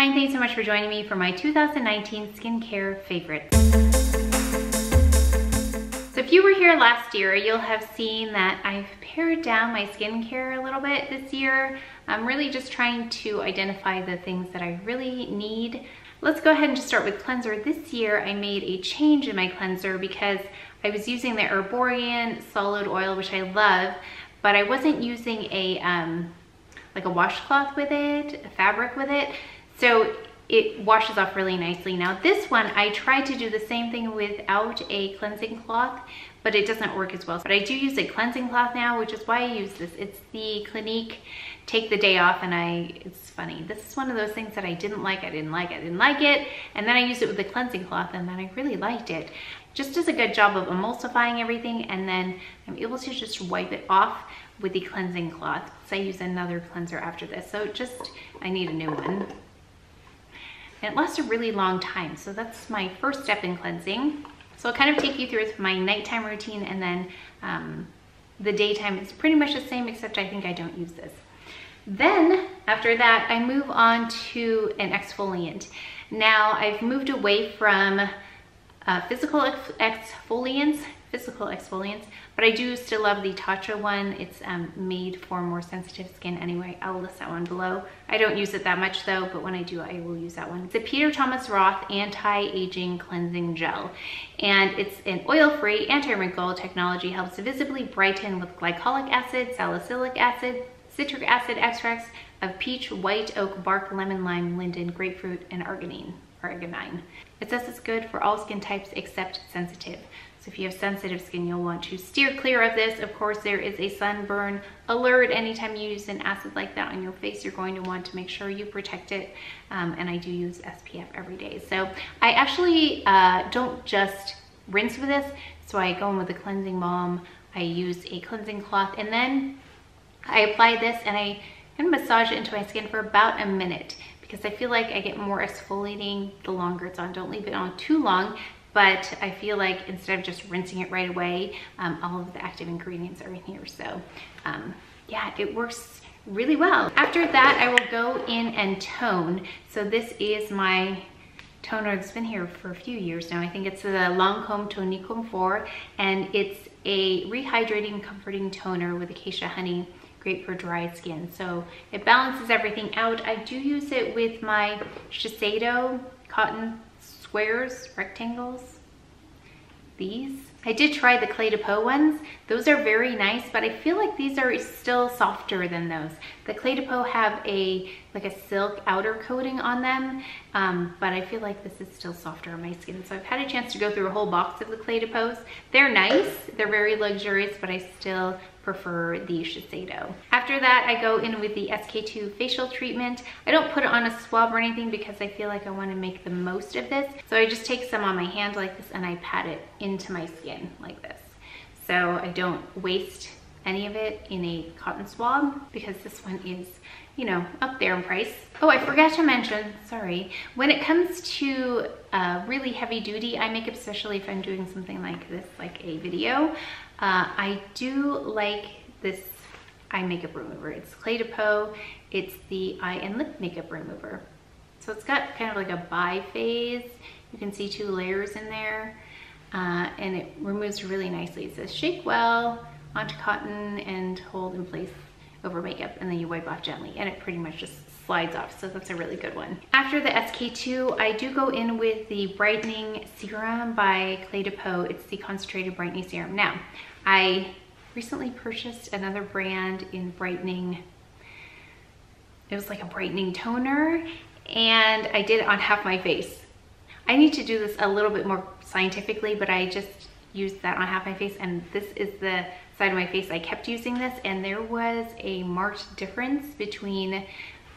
Hi, and thanks so much for joining me for my 2019 skincare favorites. So if you were here last year, you'll have seen that I've pared down my skincare a little bit this year. I'm really just trying to identify the things that I really need. Let's go ahead and just start with cleanser. This year I made a change in my cleanser because I was using the Herborian solid oil, which I love, but I wasn't using a like a washcloth with it, a fabric with it. So it washes off really nicely. Now this one, I tried to do the same thing without a cleansing cloth, but it doesn't work as well. But I do use a cleansing cloth now, which is why I use this. It's the Clinique Take the Day Off, and it's funny. This is one of those things that I didn't like it. And then I used it with the cleansing cloth, and then I really liked it. Just does a good job of emulsifying everything, and then I'm able to just wipe it off with the cleansing cloth. So I use another cleanser after this. So I need a new one. And it lasts a really long time. So that's my first step in cleansing. So I'll kind of take you through my nighttime routine, and then the daytime is pretty much the same, except I think I don't use this. Then after that, I move on to an exfoliant. Now I've moved away from physical exfoliants, but I do still love the Tatcha one. It's made for more sensitive skin anyway. I'll list that one below. I don't use it that much though, but when I do, I will use that one. It's a Peter Thomas Roth Anti-Aging Cleansing Gel, and it's an oil-free anti-wrinkle technology, helps to visibly brighten with glycolic acid, salicylic acid, citric acid extracts of peach, white oak, bark, lemon, lime, linden, grapefruit, and arginine. It says it's good for all skin types except sensitive. So if you have sensitive skin, you'll want to steer clear of this. Of course, there is a sunburn alert. Anytime you use an acid like that on your face, you're going to want to make sure you protect it. And I do use SPF every day. So I actually don't just rinse with this. So I go in with a cleansing balm. I use a cleansing cloth, and then I apply this and I kind of massage it into my skin for about a minute, because I feel like I get more exfoliating the longer it's on. Don't leave it on too long, but I feel like instead of just rinsing it right away, all of the active ingredients are in here. So yeah, it works really well. After that, I will go in and tone. So this is my toner that's been here for a few years now. I think it's the Lancome Tonique Comfort, and it's a rehydrating, comforting toner with acacia honey. Great for dry skin. So it balances everything out. I do use it with my Shiseido cotton squares, rectangles, these. I did try the Cle De Peau ones. Those are very nice, but I feel like these are still softer than those. The Cle De Peau have like a silk outer coating on them, but I feel like this is still softer on my skin. So I've had a chance to go through a whole box of the Cle De Peaus. They're nice, they're very luxurious, but I still prefer the Shiseido. After that, I go in with the SK2 facial treatment. I don't put it on a swab or anything because I feel like I want to make the most of this. So I just take some on my hand like this and I pat it into my skin like this. So I don't waste any of it in a cotton swab, because this one is, you know, up there in price. Oh, I forgot to mention, sorry. When it comes to really heavy duty eye makeup, especially if I'm doing something like this, like a video, I do like this eye makeup remover. It's Cle De Peau. It's the eye and lip makeup remover. So it's got kind of like a biphase. You can see 2 layers in there, and it removes really nicely. It says shake well onto cotton and hold in place over makeup, and then you wipe off gently, and it pretty much just slides off. So that's a really good one. After the SK2, I do go in with the brightening serum by Cle De Peau. It's the concentrated brightening serum. Now, I recently purchased another brand in brightening. It was like a brightening toner, and I did it on half my face. I need to do this a little bit more scientifically, but I just used that on half my face, and this is the side of my face I kept using this, and there was a marked difference between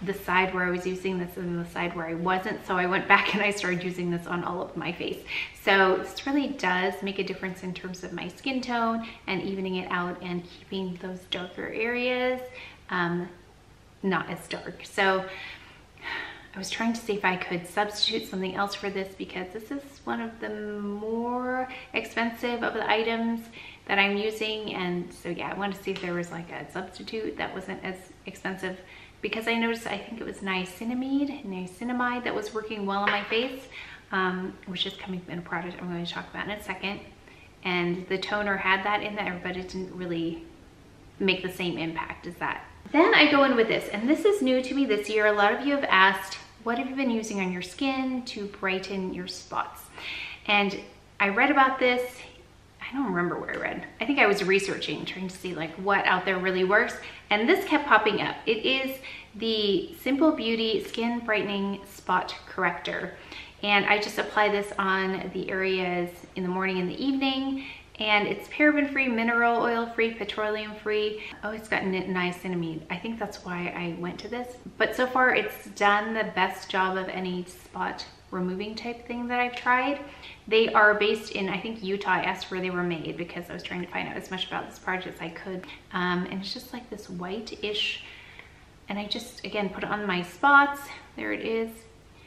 the side where I was using this and the side where I wasn't. So I went back and I started using this on all of my face. So this really does make a difference in terms of my skin tone and evening it out and keeping those darker areas not as dark. So I was trying to see if I could substitute something else for this, because this is one of the more expensive of the items that I'm using. And so yeah, I wanted to see if there was like a substitute that wasn't as expensive because I noticed, I think it was niacinamide that was working well on my face, which is coming in a product I'm going to talk about in a second. And the toner had that in there, but it didn't really make the same impact as that. Then I go in with this, and this is new to me this year. A lot of you have asked, what have you been using on your skin to brighten your spots? And I read about this. I don't remember where I read. I think I was researching, trying to see like what out there really works. And this kept popping up. It is the Simple Beauty Skin Brightening Spot Corrector. And I just apply this on the areas in the morning and the evening. And it's paraben-free, mineral oil-free, petroleum-free. Oh, it's got niacinamide. I think that's why I went to this. But so far, it's done the best job of any spot removing type thing that I've tried. They are based in, I think, Utah. I asked where they were made because I was trying to find out as much about this product as I could. And it's just like this white-ish. And I just, again, put it on my spots. There it is.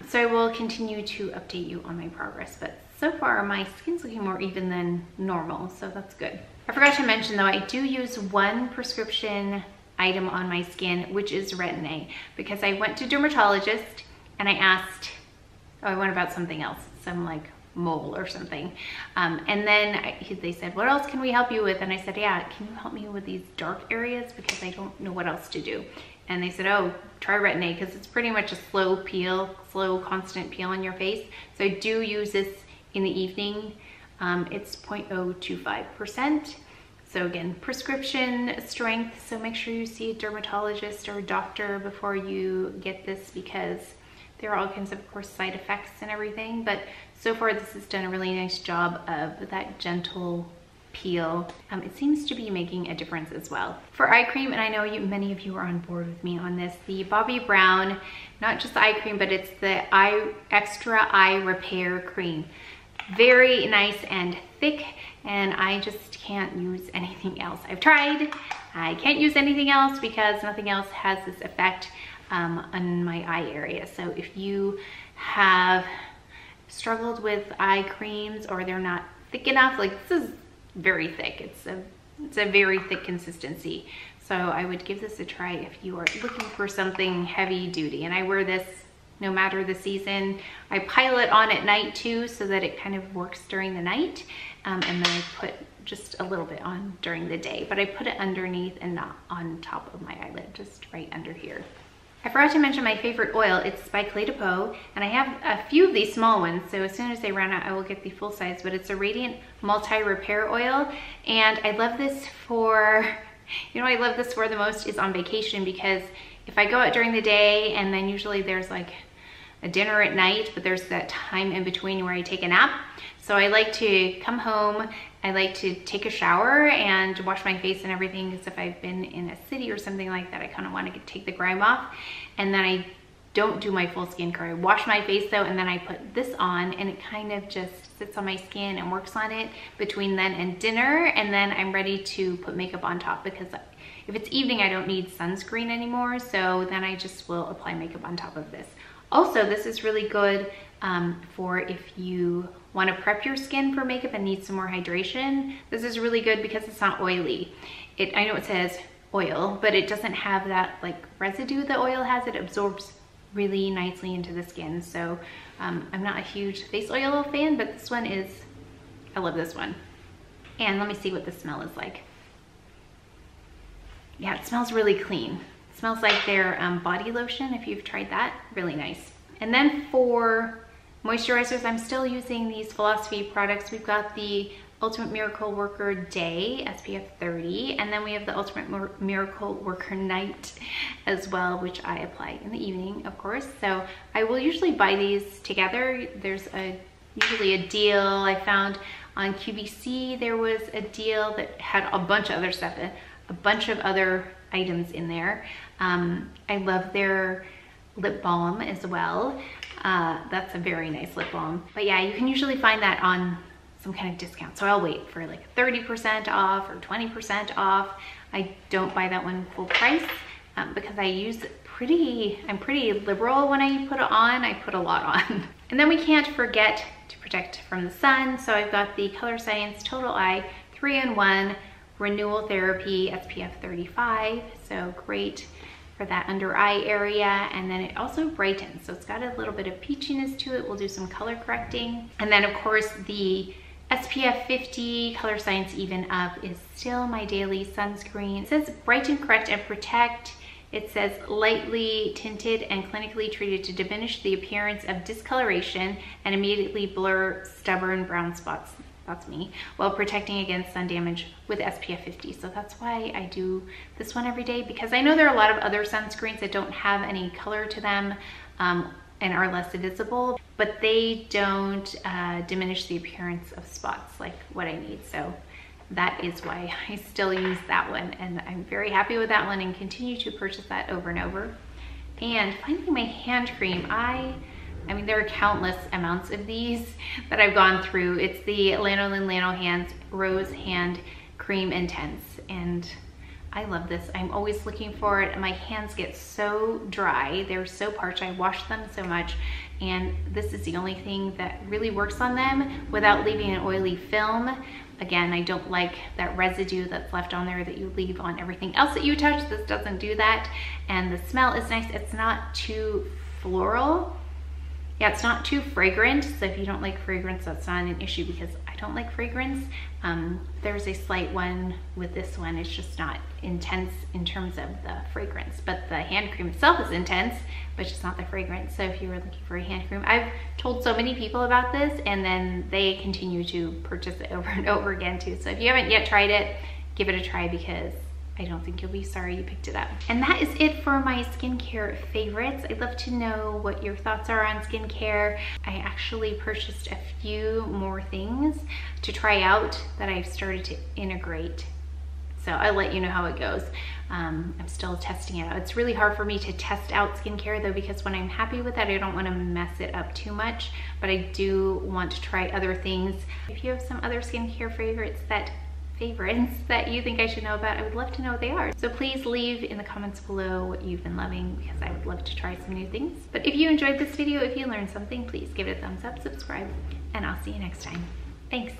So I will continue to update you on my progress. But so far, my skin's looking more even than normal, so that's good. I forgot to mention though, I do use one prescription item on my skin, which is Retin-A, because I went to dermatologist and I asked, oh, I went about something else, some like mole or something. And then they said, what else can we help you with? And I said, yeah, can you help me with these dark areas? Because I don't know what else to do. And they said, oh, try Retin-A, because it's pretty much a slow peel, slow constant peel on your face. So I do use this in the evening. It's 0.025%. So again, prescription strength. So make sure you see a dermatologist or a doctor before you get this, because there are all kinds of course, side effects and everything. But so far, this has done a really nice job of that gentle peel. It seems to be making a difference as well. For eye cream, and I know many of you are on board with me on this, the Bobbi Brown, not just the eye cream, but it's the Extra Eye Repair Cream. Very nice and thick, and I just can't use anything else. I've tried, I can't use anything else because nothing else has this effect on my eye area. So if you have struggled with eye creams or they're not thick enough, like this is very thick. It's a very thick consistency. So I would give this a try if you are looking for something heavy duty. And I wear this no matter the season. I pile it on at night too, so that it kind of works during the night. And then I put just a little bit on during the day, but I put it underneath and not on top of my eyelid, just right under here. I forgot to mention my favorite oil. It's by Cle De Peau, and I have a few of these small ones, so as soon as they run out, I will get the full size, but it's a Radiant Multi-Repair Oil, and I love this for, you know, I love this for the most is on vacation, because if I go out during the day, and then usually there's like a dinner at night, but there's that time in between where I take a nap. So I like to come home, I like to take a shower and wash my face and everything, because if I've been in a city or something like that, I kind of want to take the grime off. And then I don't do my full skincare. I wash my face though, and then I put this on, and it kind of just sits on my skin and works on it between then and dinner. And then I'm ready to put makeup on top, because if it's evening, I don't need sunscreen anymore. So then I just will apply makeup on top of this. Also, this is really good for if you want to prep your skin for makeup and need some more hydration. This is really good because it's not oily. I know it says oil, but it doesn't have that like residue that oil has. It absorbs really nicely into the skin. So I'm not a huge face oil fan, but this one is, I love this one. And let me see what the smell is like. Yeah, it smells really clean. It smells like their body lotion, if you've tried that, really nice. And then for moisturizers, I'm still using these Philosophy products. We've got the Ultimate Miracle Worker Day, SPF 30, and then we have the Ultimate Miracle Worker Night as well, which I apply in the evening, of course. So I will usually buy these together. There's usually a deal. I found on QVC there was a deal that had a bunch of other stuff, a bunch of other items in there. I love their lip balm as well. That's a very nice lip balm. But yeah, you can usually find that on some kind of discount. So I'll wait for like 30% off or 20% off. I don't buy that one full price because I'm pretty liberal when I put it on. I put a lot on. And then we can't forget to protect from the sun. So I've got the Color Science Total Eye 3-in-1 Renewal Therapy SPF 35. So great for that under eye area, and then it also brightens. So it's got a little bit of peachiness to it. We'll do some color correcting. And then of course the SPF 50 Color Science Even Up is still my daily sunscreen. It says brighten, correct, and protect. It says lightly tinted and clinically treated to diminish the appearance of discoloration and immediately blur stubborn brown spots. That's me, while protecting against sun damage with SPF 50. So that's why I do this one every day, because I know there are a lot of other sunscreens that don't have any color to them and are less visible, but they don't diminish the appearance of spots like what I need. So that is why I still use that one, and I'm very happy with that one and continue to purchase that over and over. And finally, my hand cream. I mean, there are countless amounts of these that I've gone through. It's the Lanolin Hands Rose Hand Cream Intense, and I love this. I'm always looking for it. My hands get so dry. They're so parched. I wash them so much, and this is the only thing that really works on them without leaving an oily film. Again, I don't like that residue that's left on there that you leave on everything else that you touch. This doesn't do that, and the smell is nice. It's not too floral. Yeah, it's not too fragrant, so if you don't like fragrance, that's not an issue, because I don't like fragrance. There's a slight one with this one. It's just not intense in terms of the fragrance, but the hand cream itself is intense, but just not the fragrance. So if you were looking for a hand cream, I've told so many people about this, and then they continue to purchase it over and over again too. So if you haven't yet tried it, give it a try, because I don't think you'll be sorry you picked it up. And that is it for my skincare favorites. I'd love to know what your thoughts are on skincare. I actually purchased a few more things to try out that I've started to integrate. So I'll let you know how it goes. I'm still testing it out. It's really hard for me to test out skincare though, because when I'm happy with it, I don't want to mess it up too much, but I do want to try other things. If you have some other skincare favorites that you think I should know about, I would love to know what they are. So please leave in the comments below what you've been loving, because I would love to try some new things. But if you enjoyed this video, if you learned something, please give it a thumbs up, subscribe, and I'll see you next time. Thanks.